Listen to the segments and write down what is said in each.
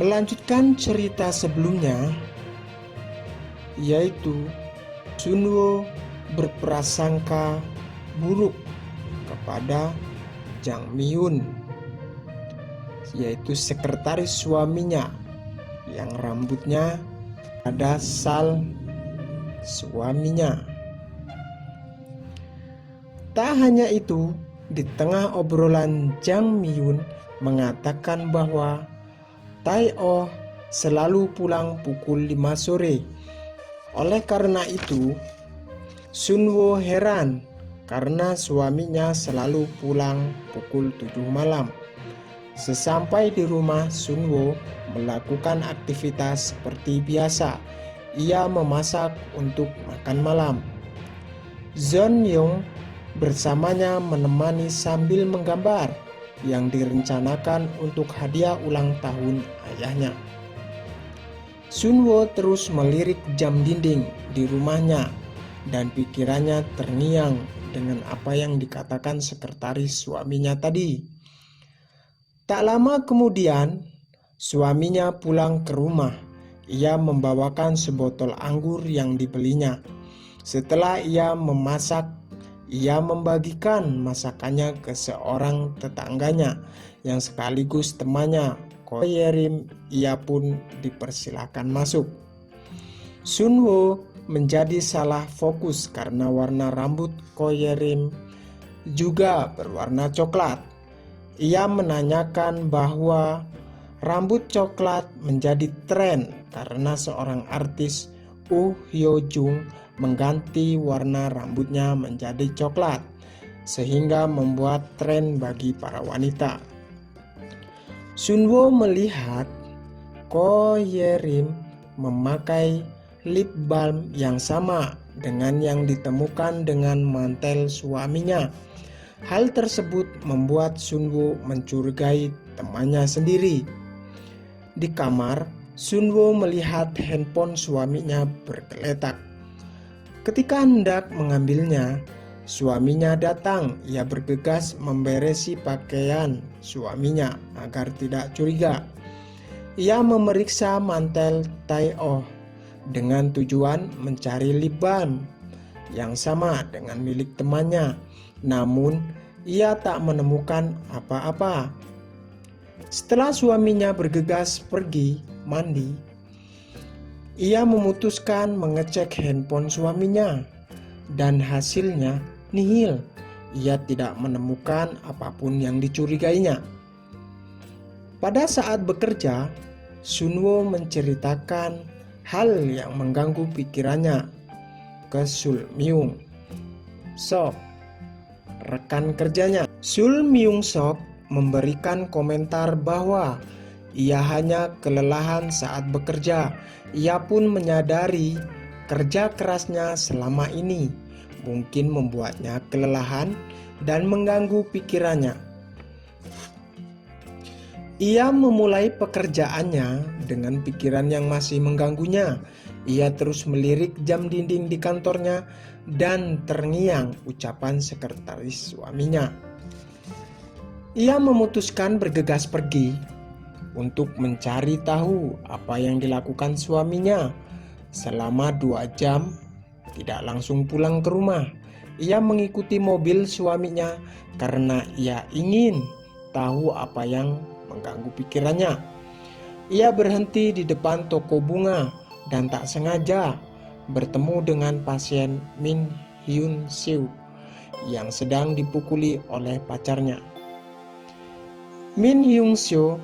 Melanjutkan cerita sebelumnya, yaitu Sunwo berprasangka buruk kepada Jang Miyun, yaitu sekretaris suaminya yang rambutnya ada sal suaminya. Tak hanya itu, di tengah obrolan Jang Miyun mengatakan bahwa Tai-oh selalu pulang pukul 5 sore. Oleh karena itu, Sunwo heran karena suaminya selalu pulang pukul 7 malam. Sesampai di rumah, Sunwo melakukan aktivitas seperti biasa. Ia memasak untuk makan malam. Jeon-young bersamanya menemani sambil menggambar yang direncanakan untuk hadiah ulang tahun ayahnya. Sunwo terus melirik jam dinding di rumahnya dan pikirannya terngiang dengan apa yang dikatakan sekretaris suaminya tadi. Tak lama kemudian, suaminya pulang ke rumah. Ia membawakan sebotol anggur yang dibelinya. Setelah ia memasak, ia membagikan masakannya ke seorang tetangganya yang sekaligus temannya, Ko Ye-rim. Ia pun dipersilakan masuk. Sunwo menjadi salah fokus karena warna rambut Ko Ye-rim juga berwarna coklat. Ia menanyakan bahwa rambut coklat menjadi tren karena seorang artis Oh Hyo-jung mengganti warna rambutnya menjadi coklat, sehingga membuat tren bagi para wanita. Sunwo melihat Ko Ye-rim memakai lip balm yang sama dengan yang ditemukan dengan mantel suaminya. Hal tersebut membuat Sunwo mencurigai temannya sendiri. Di kamar, Sunwo melihat handphone suaminya bergeletak. Ketika hendak mengambilnya, suaminya datang. Ia bergegas memberesi pakaian suaminya agar tidak curiga. Ia memeriksa mantel Tai-oh dengan tujuan mencari lip balm yang sama dengan milik temannya. Namun, ia tak menemukan apa-apa. Setelah suaminya bergegas pergi mandi, ia memutuskan mengecek handphone suaminya dan hasilnya nihil. Ia tidak menemukan apapun yang dicurigainya. Pada saat bekerja, Sunwo menceritakan hal yang mengganggu pikirannya ke Sul Myung Sok, rekan kerjanya. Sul Myung Sok memberikan komentar bahwa ia hanya kelelahan saat bekerja. Ia pun menyadari kerja kerasnya selama ini mungkin membuatnya kelelahan dan mengganggu pikirannya. Ia memulai pekerjaannya dengan pikiran yang masih mengganggunya. Ia terus melirik jam dinding di kantornya dan terngiang ucapan sekretaris suaminya. Ia memutuskan bergegas pergi untuk mencari tahu apa yang dilakukan suaminya. Selama 2 jam tidak langsung pulang ke rumah. Ia mengikuti mobil suaminya karena ia ingin tahu apa yang mengganggu pikirannya. Ia berhenti di depan toko bunga dan tak sengaja bertemu dengan pasien Min Hyun Seo yang sedang dipukuli oleh pacarnya. Min Hyun Seo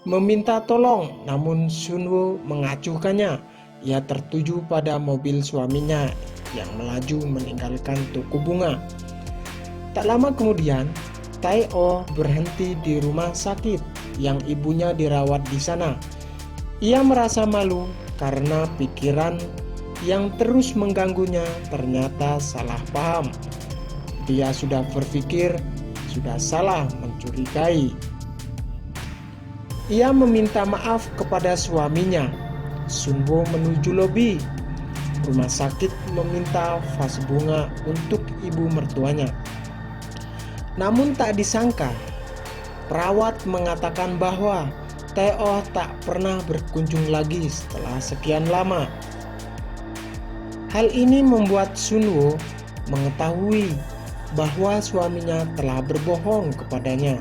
meminta tolong, namun Sunwo mengacuhkannya. Ia tertuju pada mobil suaminya yang melaju meninggalkan toko bunga. Tak lama kemudian, Tai-oh berhenti di rumah sakit yang ibunya dirawat di sana. Ia merasa malu karena pikiran yang terus mengganggunya ternyata salah paham. Dia sudah berpikir sudah salah mencurigai. Ia meminta maaf kepada suaminya. Sunwo menuju lobi rumah sakit meminta vas bunga untuk ibu mertuanya. Namun tak disangka, perawat mengatakan bahwa Tae-oh tak pernah berkunjung lagi setelah sekian lama. Hal ini membuat Sunwoo mengetahui bahwa suaminya telah berbohong kepadanya.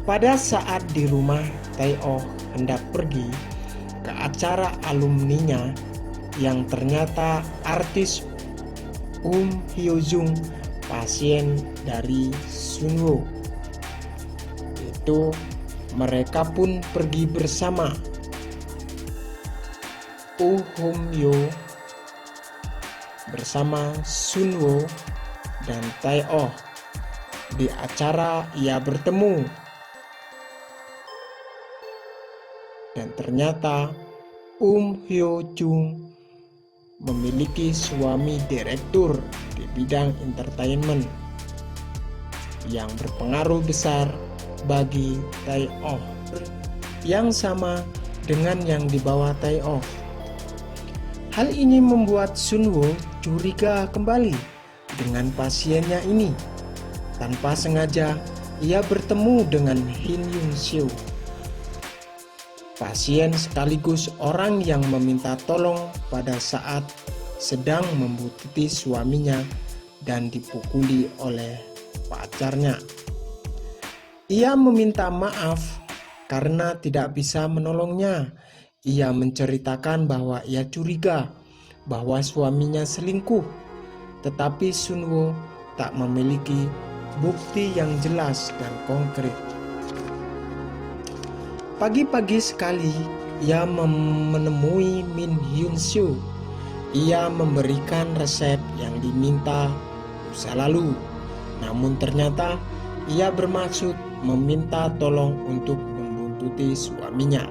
Pada saat di rumah, Tae-oh hendak pergi ke acara alumninya yang ternyata artis Hyo-jung, pasien dari Sunwoo. Itu mereka pun pergi bersama. Hyo bersama Sunwoo dan Tae-oh. Di acara ia bertemu dan ternyata Hyo-jung memiliki suami direktur di bidang entertainment yang berpengaruh besar bagi Tae-oh, yang sama dengan yang dibawa Tae-oh. Hal ini membuat Sunwoo curiga kembali dengan pasiennya ini. Tanpa sengaja ia bertemu dengan Hin Yoon-seo, pasien sekaligus orang yang meminta tolong pada saat sedang membutuhkan suaminya dan dipukuli oleh pacarnya. Ia meminta maaf karena tidak bisa menolongnya. Ia menceritakan bahwa ia curiga bahwa suaminya selingkuh, tetapi Sunwoo tak memiliki bukti yang jelas dan konkret. Pagi-pagi sekali ia menemui Min Hyun-seo. Ia memberikan resep yang diminta lusa lalu. Namun ternyata ia bermaksud meminta tolong untuk membuntuti suaminya.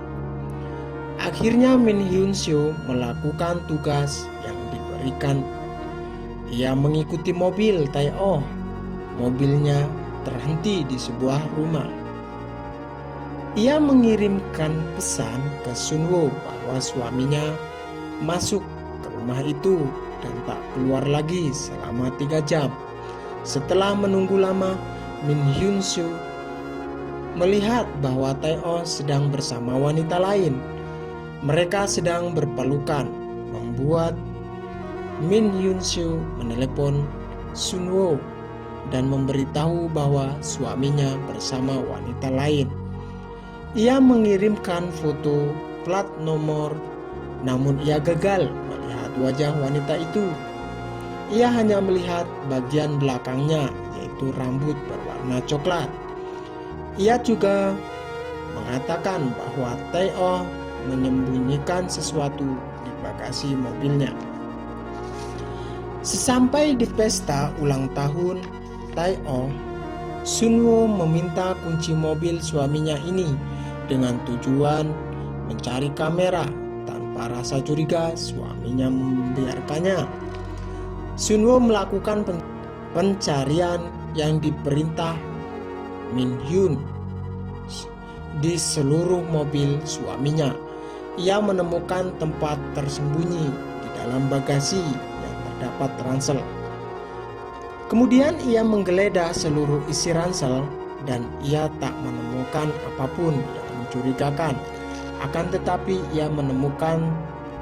Akhirnya Min Hyun-seo melakukan tugas yang diberikan. Ia mengikuti mobil Tae-oh. Mobilnya terhenti di sebuah rumah. Ia mengirimkan pesan ke Sunwoo bahwa suaminya masuk ke rumah itu dan tak keluar lagi selama 3 jam. Setelah menunggu lama, Min Hyun-seo melihat bahwa Tae-oh sedang bersama wanita lain. Mereka sedang berpelukan, membuat Min Hyun-seo menelepon Sunwoo dan memberitahu bahwa suaminya bersama wanita lain. Ia mengirimkan foto plat nomor, namun ia gagal melihat wajah wanita itu. Ia hanya melihat bagian belakangnya, yaitu rambut berwarna coklat. Ia juga mengatakan bahwa Tae-oh menyembunyikan sesuatu di bagasi mobilnya. Sesampai di pesta ulang tahun Tae-oh, Sunwoo meminta kunci mobil suaminya ini dengan tujuan mencari kamera. Tanpa rasa curiga, suaminya membiarkannya. Sunwoo melakukan pencarian yang diperintah Min Hyun di seluruh mobil suaminya. Ia menemukan tempat tersembunyi di dalam bagasi yang terdapat ransel. Kemudian ia menggeledah seluruh isi ransel dan ia tak menemukan apapun yang mencurigakan. Akan tetapi ia menemukan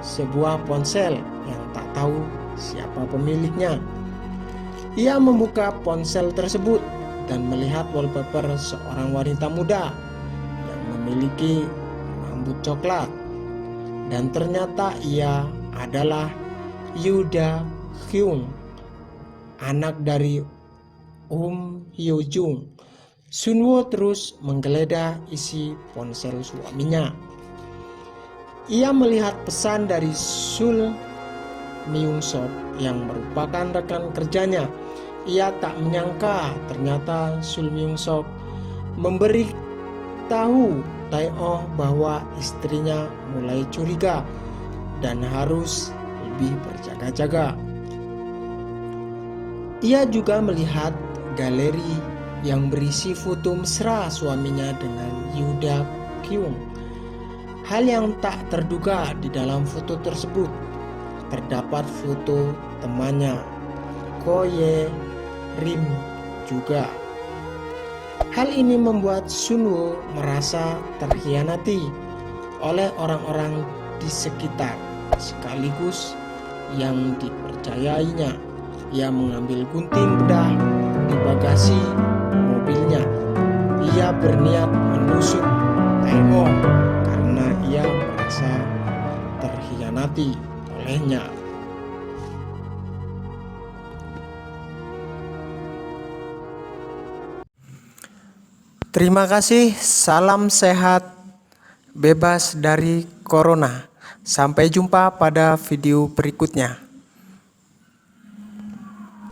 sebuah ponsel yang tak tahu siapa pemiliknya. Ia membuka ponsel tersebut dan melihat wallpaper seorang wanita muda yang memiliki rambut coklat. Dan ternyata ia adalah Hyo-jung, anak dari Hyo-jung. Sunwoo terus menggeledah isi ponsel suaminya. Ia melihat pesan dari Sul Myung-sok yang merupakan rekan kerjanya. Ia tak menyangka ternyata Sul Myung-sok memberi tahu Tae-oh bahwa istrinya mulai curiga dan harus lebih berjaga-jaga. Ia juga melihat galeri yang berisi foto mesra suaminya dengan Hyo-jung. Hal yang tak terduga, di dalam foto tersebut terdapat foto temannya Ko Ye Rim juga. Hal ini membuat Sunwo merasa terkhianati oleh orang-orang di sekitar sekaligus yang dipercayainya. Ia mengambil gunting bedah di bagasi mobilnya. Ia berniat menusuk Taewo karena ia merasa terkhianati olehnya. Terima kasih, salam sehat, bebas dari corona. Sampai jumpa pada video berikutnya.